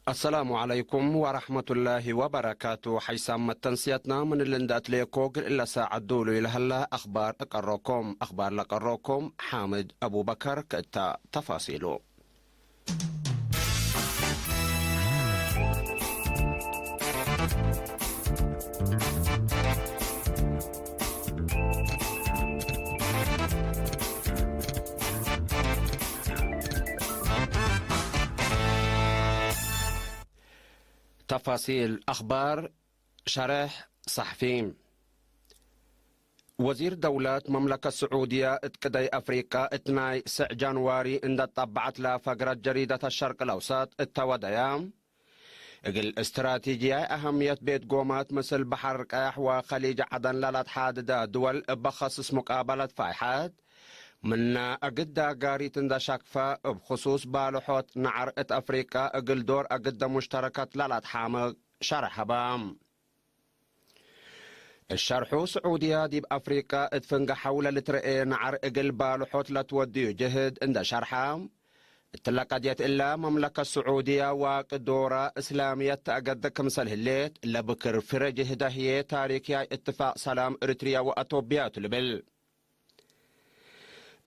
السلام عليكم ورحمة الله وبركاته. حيسام تنسيتنا من اللندات ليكوغ إلا ساعة دولو إلى هلا أخبار لقروكم حامد أبو بكر كتا تفاصيله. تفاصيل أخبار شرح صحفي. وزير دولة مملكة السعودية اتكدي أفريقيا 2 جانواري عند طبعت لا فقرة جريدة الشرق الأوسط التوديام اقل استراتيجية أهمية بيت قومات مثل بحر قاح وخليج عدن لا تحدد دول بخصص مقابلة فايحات من أقدا قاري تندا شاكفة بخصوص بالحوت نعر أفريقيا أقل دور أقدا مشتركة لا تحامق شرح بام الشرحو سعودية دي بأفريقيا اتفنق حول لترئي نعر أقل بالحوت لا توديو جهد عند شرحام تلقديت إلا مملكة السعودية وقدورة إسلامية تأقد كمسل هليت إلا بكر فرج هدهية تاريخي اتفاق سلام إريتريا وأتوبيا تلبل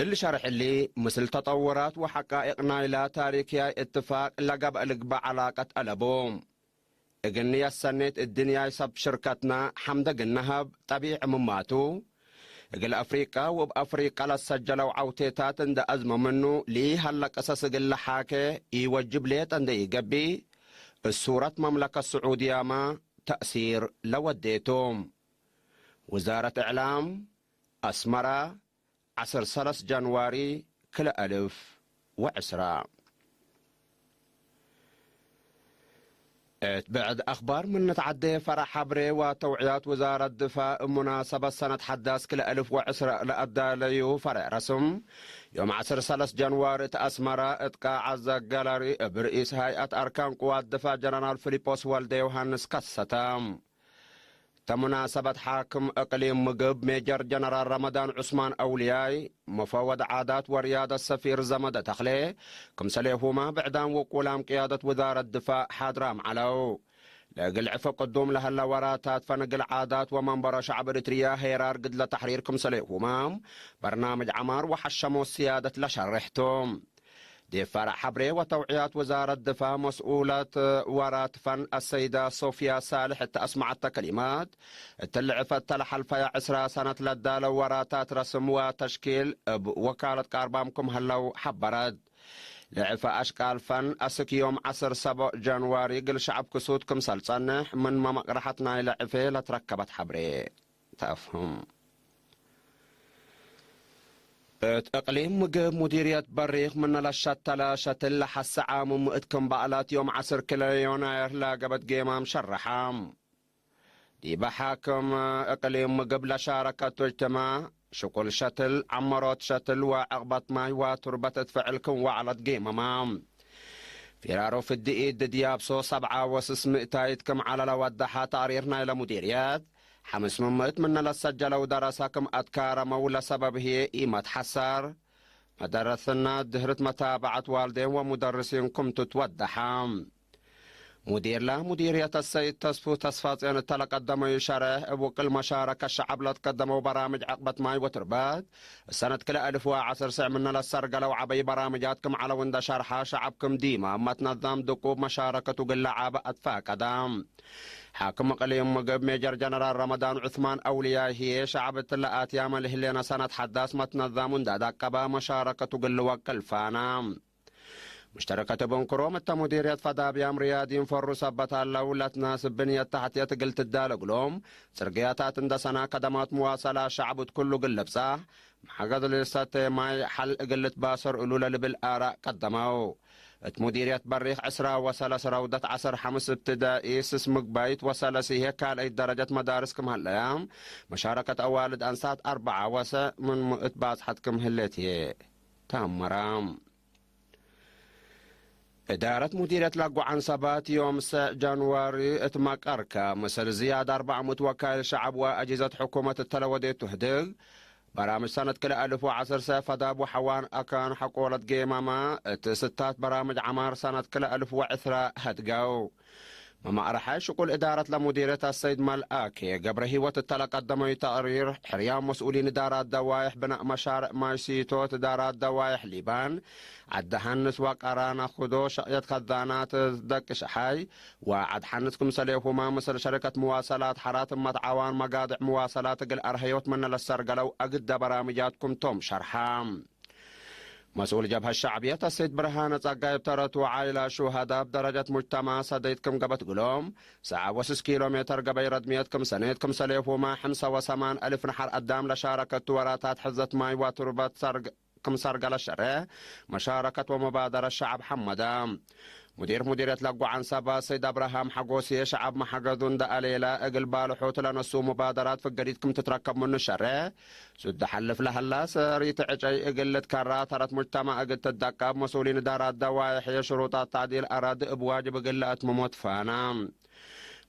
اللي شرح اللي مثل تطورات وحقائق نايلة تاريخية اتفاق لقب القبع علاقة ألبوم اقنية السنة الدنيا يسب شركتنا حمد النهب طبيع مماتو اقل أفريقيا وبأفريقيا لسجلوا عوتيتات اند أزمة منه ليه هلا قصص اقل حاكي يوجب ليت اند يقبي الصورة مملكة السعودية ما تأثير لوديتهم وزارة إعلام أسمرة 10 جانواري كل 1010. بعد أخبار من نتعدي فرح حبري وتوعيات وزارة الدفاع مناسبة سنة حداث كل 1010 لأدى ليو فرع رسم يوم 10 جانواري تأسمرة اتقاع الزقالري برئيس هيئة أركان قوات الدفاع جنرال فيليبوس والدي يوهانس كستام تمناسبة حاكم اقليم مقب ميجر جنرال رمضان عثمان اولياي مفوض عادات وريادة السفير زمد تخلي كمسليهما بعدان وقولام قيادة وزارة الدفاع حادرام علو لقل عفا قدوم لها اللوراتات فنقل عادات ومنبر شعب اريتريا هيرار قد لتحرير كمسليهما برنامج عمار وحشموا السيادة لشرحتم دي فرح حبري وتوعيات وزارة الدفاع مسؤولة ورات فن السيدة صوفيا صالح أسمعت كلمات تلعفت تلحل في 10 سنة لدالة وراتات رسم وتشكيل وكالة كاربامكم هلو حبرد لعفة أشكال فن أسك يوم 10 جانواري قل شعب كسودكم سلصنح من ما مقرحتنا لعفة لتركبت حبري تفهم اقليم مقب مديرية بريخ من لشتلا شتل حس عام مؤتكم بقلات يوم 10 يناير لاقبت قيمة مشرحام دي بحاكم اقليم مقب لشاركة اجتماع شكل شتل عمرات شتل وعقبت ماي وتربتت فعلكم وعلت قيمة مام فرارو في الدقيد ديابسو 7 تايتكم على لودحة تاريرنا إلى مديريات 500 من لسجل ودرسكم أذكار مولى سبب هي إيمة حسار مدرسنا دهرت متابعة والدين ومدرسينكم تتودحام مدير له مديرية السيد تصفو تصفات يعني تلقدموا يشارح أبو كل مشاركة الشعب لتقدموا برامج عقبة ماي وتربات السنة كل 1010 من للسرقة وعبي برامجاتكم على وند شرحة شعبكم ديما ما تنظم دقوب مشاركة وقل عابة أدفاع قدام حاكم قليم مقب ميجر جنرال رمضان عثمان أولياء هي شعب اللقات يامل هلينا سنة حداث ما تنظم دقبا مشاركة وقل وقل فانام مشتركة بنكروم التمديرية فدابيام ريادين فرو سبت اللولة تناسب بنية تحتية قلت الدالقلوم سرقياتات اندسنا قدمات مواصلة شعبت كله قلب صح محقد لسات ماي حل قلت باسر قلولة بالآراء قدموا مديرية بريخ 10 رودة 10 ابتدائي سسمك بيت وسلسي هيك على درجة مدارسكم هالأيام مشاركة أوالد أنسات 4 من إتباس حدكم هلتي تام مرام إدارة مديرية لاقو عنصبات يوم 9 جانواري اتماك أركا مثل زيادة 4 وكائل شعب وأجهزة حكومة التلودية تهدق برامج سنة كل 1010 فداب وحوان أكان حقولة جيماما ستات برامج عمار سنة كل 1010 هتقاو مما أرحى شكل إدارة لمديرة السيد مالآكي قبل هيوة التلقدمي تقرير حريان مسؤولين إدارات دوايح بناء مشارع مايسيتوت إدارات دوايح ليبان عد حنس وقرانا خدو شقيت خذانات دك شحاي وعد حنسكم سليفهما مثل شركة مواصلات حرات متعوان مقاطع مواصلات قل أرهيوت من للسرقلو أقد برامجاتكم توم شرحام مسؤول جبهة الشعبية السيد برهان تقايب ترت وعائلة شهداء بدرجة مجتمع صديتكم قبت قلوم ساعة وسس كيلومتر قبي ردميتكم سنتكم سليفهما 75,000 نحر قدام لشاركة وراتات حزة ماي وتربة كم سرقة للشرع مشاركة ومبادرة الشعب حمدا مديرية لقو عن سبا سيد ابراهام حقوسي شعب محقدون دا أليلا اقل بالحوت لنسو مبادرات في قريتكم تتركب من الشرع سد حلف لها اللاس ريت عجي اقلت كرات ترت مجتمع اقل تدقب مسؤولين دارات دوايح شروطات تعديل اراد بواجب قلات مموت فانا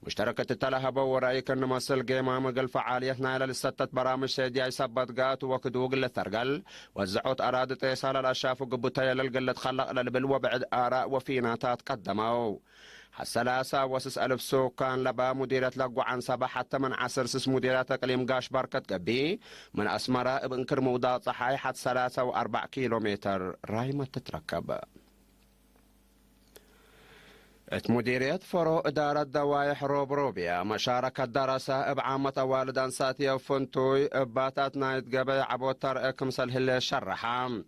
مشتركة التلهبة ورأيك أن مسل جيمة مقل فعالية نايلة للستة برامج سيدي سبت قات وكدوق للثرقل وزعوت أرادت إيصال الأشاف وقبوتي للقلة خلق للبل وبعد آراء وفيناتات قدموا حسلاسة وسس ألف سوكان لبا مديرة لقو عن سبا حتى من عصر سس مديرة اقليم قاش بركة قبي من أسمراء ابن كرمودات صحاي حد 3 و4 كيلومتر رايمة تتركب مديرية فرو إدارة دوايح روبروبيا مشاركة دراسة بعامة والدان ساتيا وفنتوي باتات نايت قبي عبوتر اكمسل هل شرحام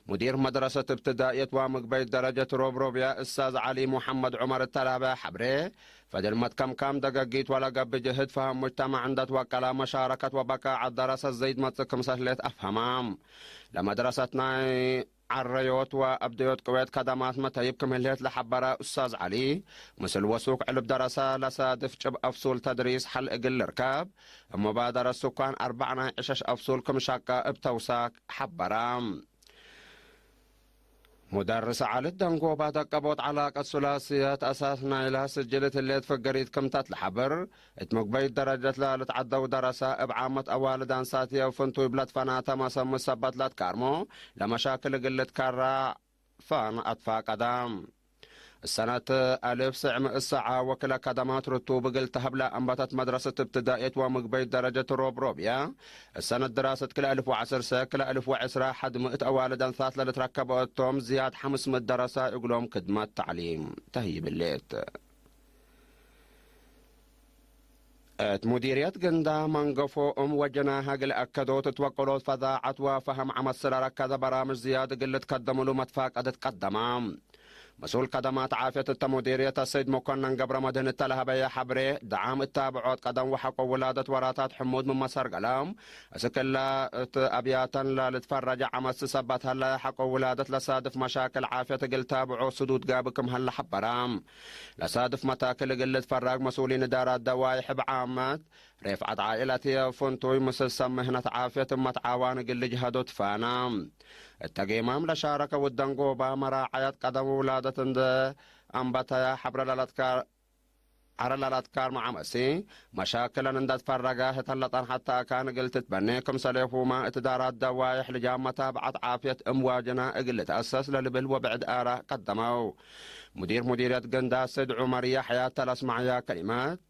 مدير مدرسة ابتدائية ومقبي درجة روبروبيا أستاذ علي محمد عمر التلابة حبري فدل كم دقاقيت ولا قبي جهد فهم مجتمع عندت وكلا مشاركة وبكاء الدراسة زيد متكم سهلت أفهمام لمدرستنا عريوت وأبديوت كويت خدمات متى كمليت لحبرة أستاذ علي مثل وسوق علب دراسة لصادف جب أفصول تدريس حل إقل ركاب مبادرة السكان 14 أفصول كم شاكا بتوساك حبرام مدرس على الدنقو بعد قبوت علاقة ثلاثيات أساسنا إلى سجلت اللي تفقريت كم تتلحبر اتمق بيت درجة لا لتعدوا دراسة بعامة أوالدان ساتية وفنتو بلاد فناتا ما سمو سبت لات كارمو لمشاكل قلت كارا فان أطفا قدام السنة 1900 وكلا كدمات رتوب قلت هبلا أنبتت مدرسة ابتدائية ومقبيت درجة روبروبيا السنة دراسة كل 1010 كل 1010 حد مئة أوالدا ثلاث لتركبوا التوم زياد 500 دراسة يقولون خدمات تعليم تهيب الليت مديرية قندا منقفو وجناها قل أكدو تتوقلوا فضاعت وفهم عمل سرارة كذا برامج زيادة قلت قدموا له متفاقدت قدمام مسؤول قدمات عافية التمديرية السيد مكنن قبر مدينة تلهبية حبري دعام التابعات قدم وحق ولادة وراتات حمود من مسار قلام اسكلا أبياتا لا لتفرج عمس سبت هلا حق ولادة لصادف مشاكل عافية قل تابعوا سدود قابكم هلا حبرام لصادف متاكل قل تفرج مسؤولين إدارات دوايح بعامات رفعت عائلتي فنتوي مسلسل مهنة عافية متعاوان قل جهدوا تفانام التقيمام لشارك والدنقوبة مراعية قدم ولادة أنبتا حبر للاتكار عرى للاتكار مع مسي مشاكل اندت فرقاه تلطن حتى كان قلت تبنيكم سليفوما اتدارات دوايح لجام متابعة عافية امواجنا قلت تأسس للبل وبعد آراء قدموا مديرية قندا سيد عمر يحيى تلس معيا كلمات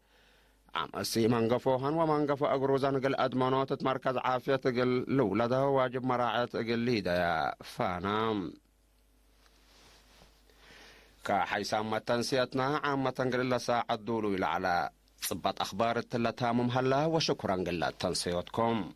عمسي منقفوهن ومنقفو أقروزان قل أدمانات مركز عافية قل لولده واجب مراعية قل ليدا يا فانام كحيسان ما تنسيتنا عامة قل لساعة دولو إلى على صبت أخبار التلتها ممهلا وشكرا قل تنسيتكم